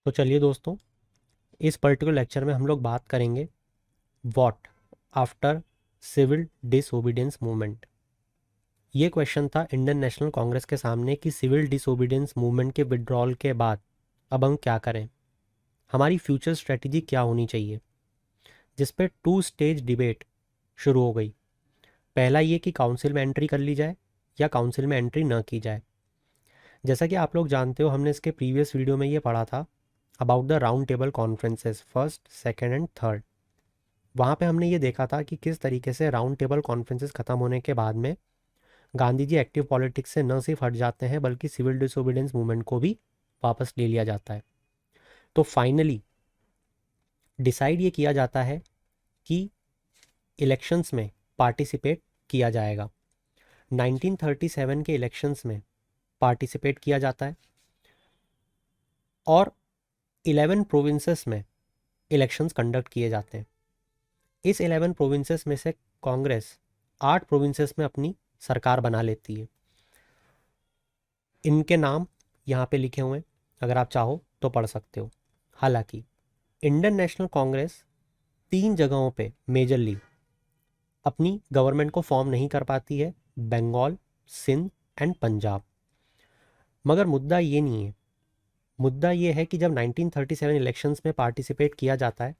तो चलिए दोस्तों, इस पर्टिकुलर लेक्चर में हम लोग बात करेंगे what after civil disobedience movement. ये क्वेश्चन था इंडियन नेशनल कांग्रेस के सामने कि सिविल डिसोबीडियंस मूवमेंट के विड्रॉल के बाद अब हम क्या करें, हमारी फ्यूचर स्ट्रेटजी क्या होनी चाहिए। जिस पे 2 स्टेज डिबेट शुरू हो गई। पहला ये कि काउंसिल में एंट्री कर ली जाए या काउंसिल में एंट्री ना की जाए। जैसा कि आप लोग जानते हो, हमने इसके प्रीवियस वीडियो में ये पढ़ा था about the round table conferences first, second and third. वहाँ पे हमने ये देखा था कि किस तरीके से राउंड टेबल कॉन्फ्रेंसेस ख़त्म होने के बाद में गांधी जी एक्टिव पॉलिटिक्स से न सिर्फ हट जाते हैं बल्कि सिविल डिसोबीडियंस मूवमेंट को भी वापस ले लिया जाता है। तो फाइनली डिसाइड ये किया जाता है कि इलेक्शंस में पार्टिसिपेट किया जाएगा। 1937 के इलेक्शंस में पार्टिसिपेट किया जाता है और 11 प्रोविंसेस में इलेक्शंस कंडक्ट किए जाते हैं। इस 11 प्रोविंसेस में से कांग्रेस 8 प्रोविंसेस में अपनी सरकार बना लेती है। इनके नाम यहाँ पे लिखे हुए हैं, अगर आप चाहो तो पढ़ सकते हो। हालांकि इंडियन नेशनल कांग्रेस 3 जगहों पे मेजरली अपनी गवर्नमेंट को फॉर्म नहीं कर पाती है, बंगाल, सिंध एंड पंजाब। मगर मुद्दा ये नहीं है। मुद्दा ये है कि जब 1937 इलेक्शंस में पार्टिसिपेट किया जाता है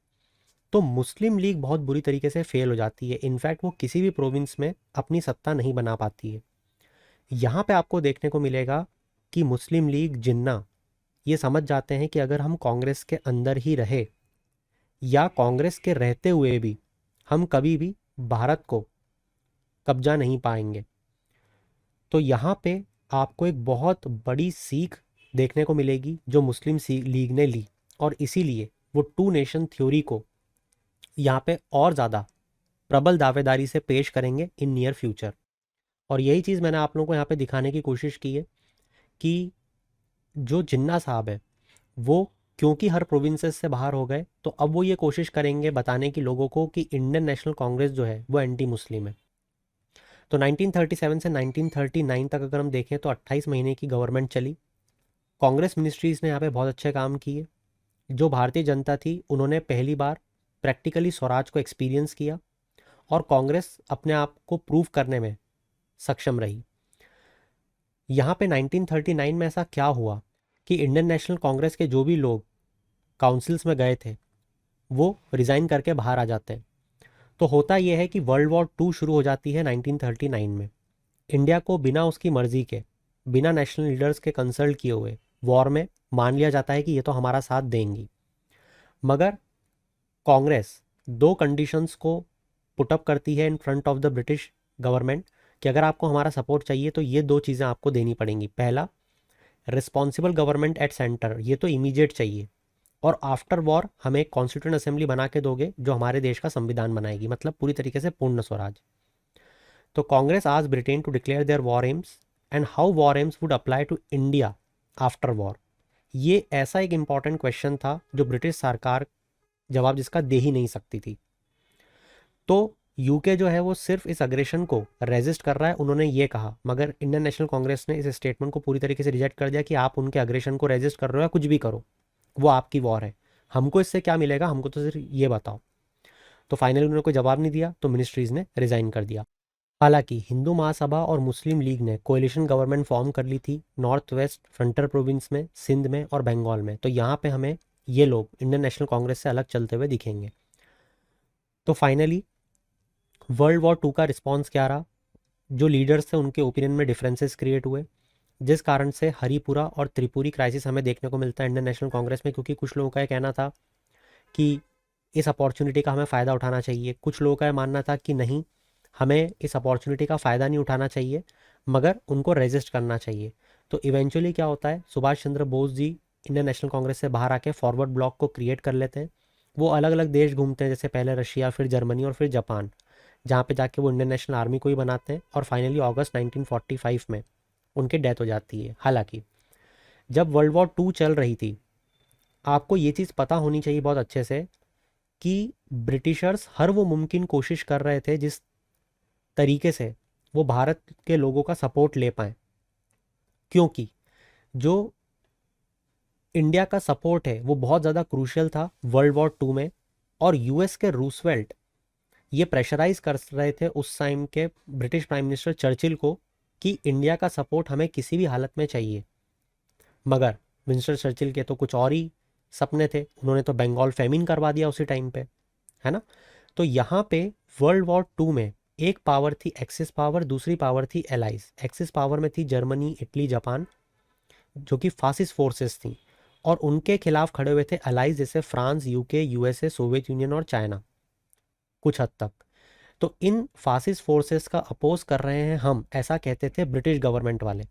तो मुस्लिम लीग बहुत बुरी तरीके से फेल हो जाती है। इनफैक्ट वो किसी भी प्रोविंस में अपनी सत्ता नहीं बना पाती है। यहाँ पे आपको देखने को मिलेगा कि मुस्लिम लीग जिन्ना ये समझ जाते हैं कि अगर हम कांग्रेस के अंदर ही रहे या कांग्रेस के रहते हुए भी हम कभी भी भारत को कब्जा नहीं पाएंगे। तो यहाँ पे आपको एक बहुत बड़ी सीख देखने को मिलेगी जो मुस्लिम लीग ने ली, और इसीलिए वो 2 नेशन थ्योरी को यहाँ पे और ज़्यादा प्रबल दावेदारी से पेश करेंगे इन नियर फ्यूचर। और यही चीज़ मैंने आप लोगों को यहाँ पे दिखाने की कोशिश की है कि जो जिन्ना साहब है वो क्योंकि हर प्रोविंसेस से बाहर हो गए, तो अब वो ये कोशिश करेंगे बताने की लोगों को कि इंडियन नेशनल कांग्रेस जो है वो एंटी मुस्लिम है। तो 1937 से 1939 तक अगर हम देखें तो 28 महीने की गवर्नमेंट चली। कांग्रेस मिनिस्ट्रीज़ ने यहाँ पे बहुत अच्छे काम किए। जो भारतीय जनता थी उन्होंने पहली बार प्रैक्टिकली स्वराज को एक्सपीरियंस किया और कांग्रेस अपने आप को प्रूव करने में सक्षम रही। यहाँ पे 1939 में ऐसा क्या हुआ कि इंडियन नेशनल कांग्रेस के जो भी लोग काउंसिल्स में गए थे वो रिज़ाइन करके बाहर आ जाते हैं। तो होता यह है कि वर्ल्ड वॉर 2 शुरू हो जाती है 1939 में। इंडिया को बिना उसकी मर्जी के, बिना नेशनल लीडर्स के कंसल्ट किए हुए वॉर में मान लिया जाता है कि ये तो हमारा साथ देंगी। मगर कांग्रेस 2 कंडीशंस को पुटअप करती है in front of the British government कि अगर आपको हमारा सपोर्ट चाहिए तो ये 2 चीज़ें आपको देनी पड़ेंगी। पहला, रिस्पॉन्सिबल गवर्नमेंट एट सेंटर, ये तो इमीडिएट चाहिए, और आफ्टर वॉर हमें एक कॉन्स्टिट्यूंट असेंबली बना के दोगे जो हमारे देश का संविधान बनाएगी, मतलब पूरी तरीके से पूर्ण स्वराज। तो कांग्रेस आज Britain to declare their war aims and how war aims would apply to India after war. ये ऐसा एक इंपॉर्टेंट क्वेश्चन था जो ब्रिटिश सरकार जवाब जिसका दे ही नहीं सकती थी। तो यूके जो है वो सिर्फ इस अग्रेशन को रेजिस्ट कर रहा है, उन्होंने ये कहा। मगर इंडियन नेशनल कांग्रेस ने इस स्टेटमेंट को पूरी तरीके से रिजेक्ट कर दिया कि आप उनके अग्रेशन को रेजिस्ट कर रहे हो या कुछ भी करो, वो आपकी वॉर है, हमको इससे क्या मिलेगा, हमको तो सिर्फ ये बताओ। तो फाइनली उन्होंने कोई जवाब नहीं दिया तो मिनिस्ट्रीज ने रिजाइन कर दिया। हालांकि हिंदू महासभा और मुस्लिम लीग ने कोalition गवर्नमेंट फॉर्म कर ली थी नॉर्थ वेस्ट फ्रंटियर प्रोविंस में, सिंध में और बंगाल में। तो यहाँ पे हमें ये लोग इंडियन नेशनल कांग्रेस से अलग चलते हुए दिखेंगे। तो फाइनली वर्ल्ड वॉर 2 का रिस्पॉन्स क्या रहा। जो लीडर्स थे उनके ओपिनियन में डिफरेंसेस क्रिएट हुए, जिस कारण से हरिपुरा और त्रिपुरी क्राइसिस हमें देखने को मिलता है इंडियन नेशनल कांग्रेस में। क्योंकि कुछ लोगों का ये कहना था कि इस अपॉर्चुनिटी का हमें फ़ायदा उठाना चाहिए, कुछ लोगों का ये मानना था कि नहीं, हमें इस अपॉर्चुनिटी का फ़ायदा नहीं उठाना चाहिए मगर उनको रेजिस्ट करना चाहिए। तो इवेंचुअली क्या होता है, सुभाष चंद्र बोस जी इंडियन नेशनल कांग्रेस से बाहर आके फॉरवर्ड ब्लॉक को क्रिएट कर लेते हैं। वो अलग अलग देश घूमते हैं, जैसे पहले रशिया, फिर जर्मनी और फिर जापान, जहाँ पे जाके वो इंडियन नेशनल आर्मी को ही बनाते हैं। और फाइनली अगस्त 1945 में उनकी डेथ हो जाती है। हालांकि जब वर्ल्ड वॉर 2 चल रही थी, आपको ये चीज़ पता होनी चाहिए बहुत अच्छे से कि ब्रिटिशर्स हर वो मुमकिन कोशिश कर रहे थे जिस तरीके से वो भारत के लोगों का सपोर्ट ले पाए। क्योंकि जो इंडिया का सपोर्ट है वो बहुत ज़्यादा क्रूशियल था वर्ल्ड वॉर टू में। और यूएस के रूसवेल्ट ये प्रेशराइज कर रहे थे उस टाइम के ब्रिटिश प्राइम मिनिस्टर चर्चिल को कि इंडिया का सपोर्ट हमें किसी भी हालत में चाहिए। मगर विंस्टन चर्चिल के तो कुछ और ही सपने थे, उन्होंने तो बंगाल फेमिन करवा दिया उसी टाइम पे, है ना। तो यहाँ पे वर्ल्ड वॉर टू में एक पावर थी एक्सिस पावर, दूसरी पावर थी एलाइज। एक्सिस पावर में थी जर्मनी, इटली, जापान, जो कि फासिस्ट फोर्सेस थी, और उनके खिलाफ खड़े हुए थे अलाइज जैसे France, UK, USA, Soviet union और चाइना कुछ हद तक। तो इन फासिस्ट फोर्सेस का अपोज कर रहे हैं हम, ऐसा कहते थे ब्रिटिश गवर्नमेंट वाले।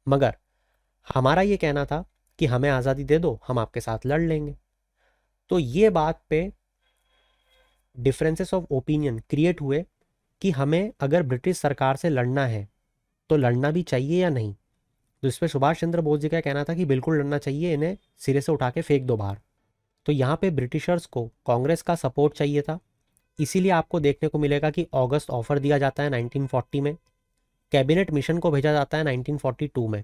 मगर हमारा ये कहना था कि हमें आज़ादी दे दो, हम आपके साथ लड़ लेंगे। तो ये बात पे डिफरेंसेस ऑफ ओपिनियन क्रिएट हुए कि हमें अगर ब्रिटिश सरकार से लड़ना है तो लड़ना भी चाहिए या नहीं। तो इस पर सुभाष चंद्र बोस जी का कहना था कि बिल्कुल लड़ना चाहिए, इन्हें सिरे से उठा के फेंक दो बाहर। तो यहाँ पे ब्रिटिशर्स को कांग्रेस का सपोर्ट चाहिए था, इसीलिए आपको देखने को मिलेगा कि अगस्त ऑफर दिया जाता है 1940 में, कैबिनेट मिशन को भेजा जाता है 1942 में।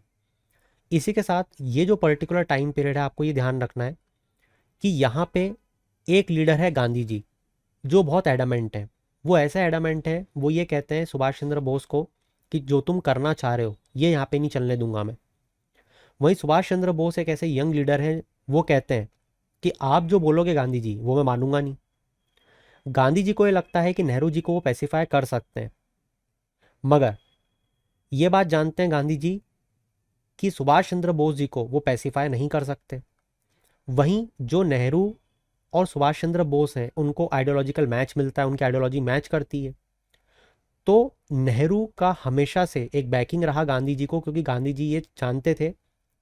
इसी के साथ ये जो पर्टिकुलर टाइम पीरियड है, आपको ये ध्यान रखना है कि यहाँ पे एक लीडर है गांधी जी, जो बहुत एडामेंट है। वो ऐसा एडामेंट है, वो ये कहते हैं सुभाष चंद्र बोस को कि जो तुम करना चाह रहे हो ये यहाँ पे नहीं चलने दूंगा मैं। वहीं सुभाष चंद्र बोस एक ऐसे यंग लीडर हैं, वो कहते हैं कि आप जो बोलोगे गांधी जी वो मैं मानूंगा नहीं। गांधी जी को ये लगता है कि नेहरू जी को वो पैसिफाई कर सकते हैं, मगर ये बात जानते हैं गांधी जी कि सुभाष चंद्र बोस जी को वो पैसिफाई नहीं कर सकते। वहीं जो नेहरू और सुभाष चंद्र बोस हैं, उनको आइडियोलॉजिकल मैच मिलता है, उनकी आइडियोलॉजी मैच करती है। तो नेहरू का हमेशा से एक बैकिंग रहा गांधी जी को, क्योंकि गांधी जी ये जानते थे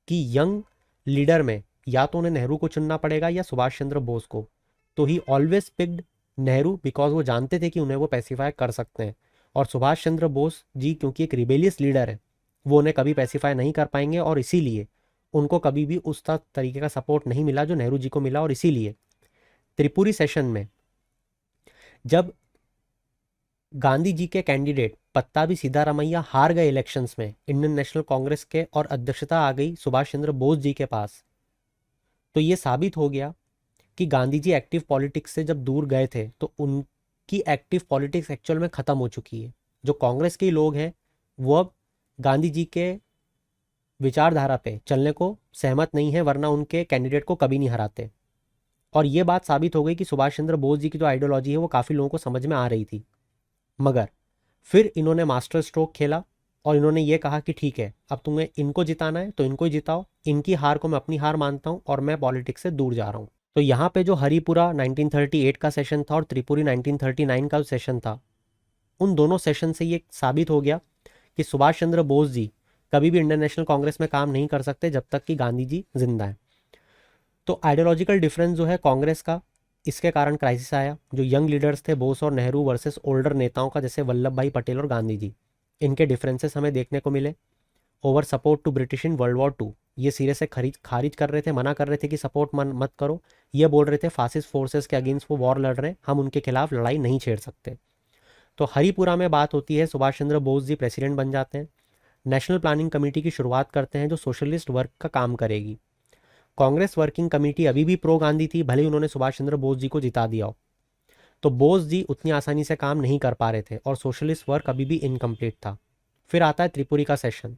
कि यंग लीडर में या तो उन्हें नेहरू को चुनना पड़ेगा या सुभाष चंद्र बोस को। तो ही ऑलवेज पिक्ड नेहरू, बिकॉज वो जानते थे कि उन्हें वो पैसिफाई कर सकते हैं। और सुभाष चंद्र बोस जी क्योंकि एक रिबेलियस लीडर है, वो उन्हें कभी पैसिफाई नहीं कर पाएंगे, और इसीलिए उनको कभी भी उस तरीके का सपोर्ट नहीं मिला जो नेहरू जी को मिला। और इसीलिए त्रिपुरी सेशन में जब गांधी जी के कैंडिडेट पत्ताभी सीतारामैया हार गए इलेक्शंस में इंडियन नेशनल कांग्रेस के, और अध्यक्षता आ गई सुभाष चंद्र बोस जी के पास, तो ये साबित हो गया कि गांधी जी एक्टिव पॉलिटिक्स से जब दूर गए थे तो उनकी एक्टिव पॉलिटिक्स एक्चुअल में ख़त्म हो चुकी है। जो कांग्रेस के लोग हैं वो अब गांधी जी के विचारधारा पे चलने को सहमत नहीं है, वरना उनके कैंडिडेट को कभी नहीं हराते। और ये बात साबित हो गई कि सुभाष चंद्र बोस जी की जो आइडियोलॉजी है वो काफ़ी लोगों को समझ में आ रही थी। मगर फिर इन्होंने मास्टर स्ट्रोक खेला और इन्होंने ये कहा कि ठीक है, अब तुम्हें इनको जिताना है तो इनको ही जिताओ, इनकी हार को मैं अपनी हार मानता हूँ और मैं पॉलिटिक्स से दूर जा रहा हूँ। तो यहाँ पे जो हरिपुरा 1938 का सेशन था और त्रिपुरी 1939 का सेशन था, उन दोनों सेशन से ये साबित हो गया कि सुभाष चंद्र बोस जी कभी भी इंडियन नेशनल कांग्रेस में काम नहीं कर सकते जब तक कि गांधी जी जिंदा है। तो आइडियोलॉजिकल डिफरेंस जो है कांग्रेस का, इसके कारण क्राइसिस आया। जो यंग लीडर्स थे बोस और नेहरू वर्सेस ओल्डर नेताओं का, जैसे वल्लभ भाई पटेल और गांधी जी, इनके डिफरेंसेस हमें देखने को मिले। Over support to British in world war two, ये सिरे से खारिज कर रहे थे, मना कर रहे थे कि सपोर्ट मत करो। ये बोल रहे थे फासिस्ट फोर्सेस के अगेंस्ट वो वॉर लड़ रहे हैं, हम उनके खिलाफ लड़ाई नहीं छेड़ सकते। तो हरिपुरा में बात होती है, सुभाष चंद्र बोस जी प्रेसिडेंट बन जाते हैं, नेशनल प्लानिंग कमेटी की शुरुआत करते हैं जो सोशलिस्ट वर्क का काम करेगी। कांग्रेस वर्किंग कमेटी अभी भी प्रो गांधी थी, भले ही उन्होंने सुभाष चंद्र बोस जी को जिता दिया हो। तो बोस जी उतनी आसानी से काम नहीं कर पा रहे थे और सोशलिस्ट वर्क अभी भी इनकम्प्लीट था। फिर आता है त्रिपुरी का सेशन,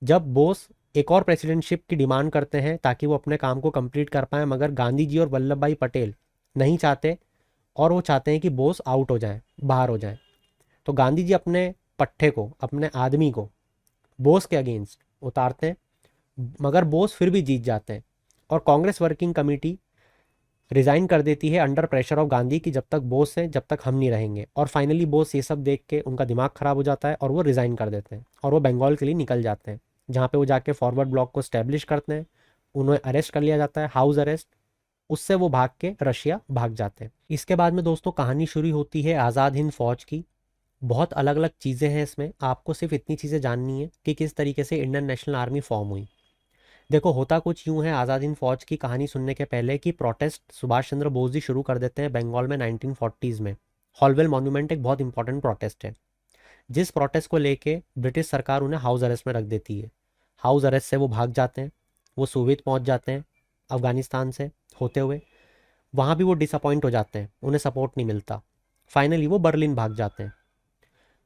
जब बोस एक और प्रेसिडेंटशिप की डिमांड करते हैं ताकि वो अपने काम को कंप्लीट कर पाए, मगर गांधी जी और वल्लभ भाई पटेल नहीं चाहते, और वो चाहते हैं कि बोस आउट हो जाए, बाहर हो जाए। तो गांधी जी अपने पट्टे को, अपने आदमी को बोस के अगेंस्ट उतारते हैं, मगर बोस फिर भी जीत जाते हैं और कांग्रेस वर्किंग कमेटी रिज़ाइन कर देती है अंडर प्रेशर ऑफ गांधी कि जब तक बोस हैं जब तक हम नहीं रहेंगे। और फाइनली बोस ये सब देख के उनका दिमाग ख़राब हो जाता है और वो रिज़ाइन कर देते हैं और वो बंगाल के लिए निकल जाते हैं, जहाँ पे वो जाके फॉरवर्ड ब्लॉक को स्टैब्लिश करते हैं। उन्हें अरेस्ट कर लिया जाता है, हाउस अरेस्ट, उससे वो भाग के रशिया भाग जाते हैं। इसके बाद में दोस्तों कहानी शुरू होती है आज़ाद हिंद फौज की। बहुत अलग अलग चीज़ें हैं इसमें, आपको सिर्फ इतनी चीज़ें जाननी है कि किस तरीके से इंडियन नेशनल आर्मी फॉर्म हुई। देखो होता कुछ यूँ है आज़ाद हिंद फौज की कहानी सुनने के पहले कि प्रोटेस्ट सुभाष चंद्र बोस जी शुरू कर देते हैं बंगाल में 1940s में। हॉलवेल मॉन्यूमेंट एक बहुत इंपॉर्टेंट प्रोटेस्ट है, जिस प्रोटेस्ट को लेके ब्रिटिश सरकार उन्हें हाउस अरेस्ट में रख देती है। हाउस अरेस्ट से वो भाग जाते हैं, वो सोवियत पहुंच जाते हैं, अफगानिस्तान से होते हुए, वहाँ भी वो डिसअपॉइंट हो जाते हैं, उन्हें सपोर्ट नहीं मिलता। फाइनली वो बर्लिन भाग जाते हैं।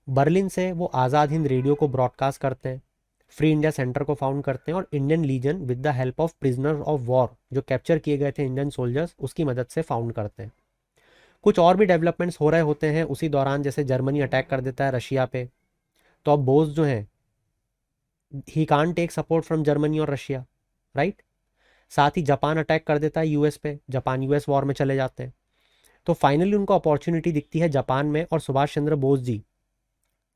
बर्लिन से वो आज़ाद हिंद रेडियो को ब्रॉडकास्ट करते हैं, फ्री इंडिया सेंटर को फाउंड करते हैं और Indian Legion with the help of prisoner of war जो कैप्चर किए गए थे इंडियन सोल्जर्स, उसकी मदद से फाउंड करते हैं। कुछ और भी डेवलपमेंट्स हो रहे होते हैं उसी दौरान, जैसे जर्मनी अटैक कर देता है रशिया पे, तो अब बोस जो है ही कान टेक सपोर्ट फ्रॉम जर्मनी और रशिया, राइट। साथ ही जापान अटैक कर देता है यूएस पे, जापान यूएस वॉर में चले जाते हैं। तो फाइनली उनको अपॉर्चुनिटी दिखती है जापान में और सुभाष चंद्र बोस जी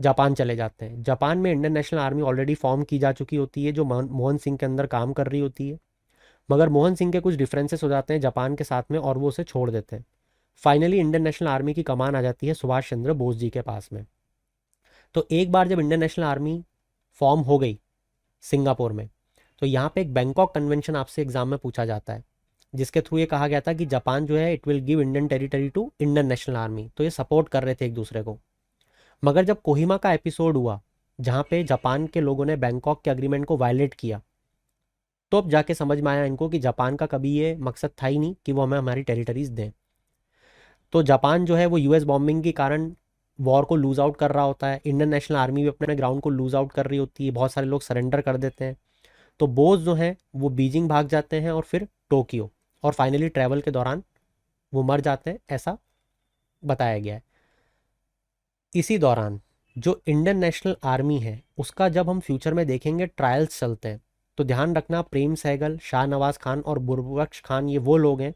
जापान चले जाते हैं। जापान में Indian National army already form की जा चुकी होती है जो मोहन सिंह के अंदर काम कर रही होती है, मगर मोहन सिंह के कुछ डिफरेंसेस हो जाते हैं जापान के साथ में और वो उसे छोड़ देते हैं। फाइनली इंडियन नेशनल आर्मी की कमान आ जाती है सुभाष चंद्र बोस जी के पास में। तो एक बार जब इंडियन नेशनल आर्मी फॉर्म हो गई सिंगापुर में, तो यहाँ पे एक बैंकॉक कन्वेंशन आपसे एग्जाम में पूछा जाता है, जिसके थ्रू ये कहा गया था कि जापान जो है it will give Indian territory to Indian National Army. तो ये सपोर्ट कर रहे थे एक दूसरे को। मगर जब कोहिमा का एपिसोड हुआ जहाँ पे जापान के लोगों ने बैंकॉक के अग्रीमेंट को वायलेट किया, तो अब जाके समझ में आया इनको कि जापान का कभी ये मकसद था ही नहीं कि वो हमें हमारी टेरिटरीज दें। तो जापान जो है वो यूएस बॉम्बिंग के कारण वॉर को लूज आउट कर रहा होता है, इंडियन नेशनल आर्मी भी अपने ग्राउंड को लूज आउट कर रही होती है, बहुत सारे लोग सरेंडर कर देते हैं। तो बोस जो है वो बीजिंग भाग जाते हैं और फिर टोक्यो, और फाइनली ट्रैवल के दौरान वो मर जाते हैं, ऐसा बताया गया है। इसी दौरान जो इंडियन नेशनल आर्मी है उसका जब हम फ्यूचर में देखेंगे ट्रायल्स चलते हैं, तो ध्यान रखना प्रेम सहगल, शाह नवाज़ खान और बुरबख्श खान ये वो लोग हैं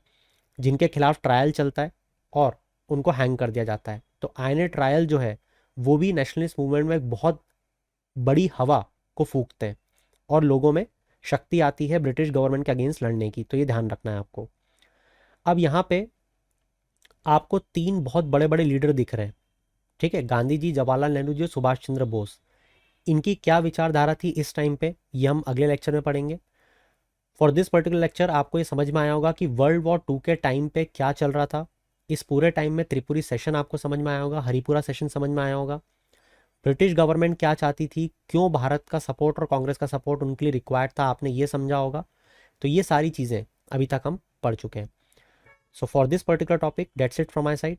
जिनके खिलाफ ट्रायल चलता है और उनको हैंग कर दिया जाता है। तो आईएनए ट्रायल जो है वो भी नेशनलिस्ट मूवमेंट में एक बहुत बड़ी हवा को फूकते हैं और लोगों में शक्ति आती है ब्रिटिश गवर्नमेंट के अगेंस्ट लड़ने की। तो ये ध्यान रखना है आपको। अब यहाँ पे आपको तीन बहुत बड़े बड़े लीडर दिख रहे हैं, ठीक है, गांधी जी, जवाहरलाल नेहरू जी और सुभाष चंद्र बोस। इनकी क्या विचारधारा थी इस टाइम पे, ये हम अगले लेक्चर में पढ़ेंगे। फॉर दिस पर्टिकुलर लेक्चर आपको ये समझ में आया होगा कि वर्ल्ड वॉर 2 के टाइम पे क्या चल रहा था। इस पूरे टाइम में त्रिपुरी सेशन आपको समझ में आया होगा, हरिपुरा सेशन समझ में आया होगा, ब्रिटिश गवर्नमेंट क्या चाहती थी, क्यों भारत का सपोर्ट और कांग्रेस का सपोर्ट उनके लिए रिक्वायर्ड था, आपने ये समझा होगा। तो ये सारी चीज़ें अभी तक हम पढ़ चुके हैं। So for this particular topic that's it from my side.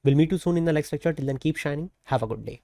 Will meet you soon in the next lecture. Till then keep shining, have a good day.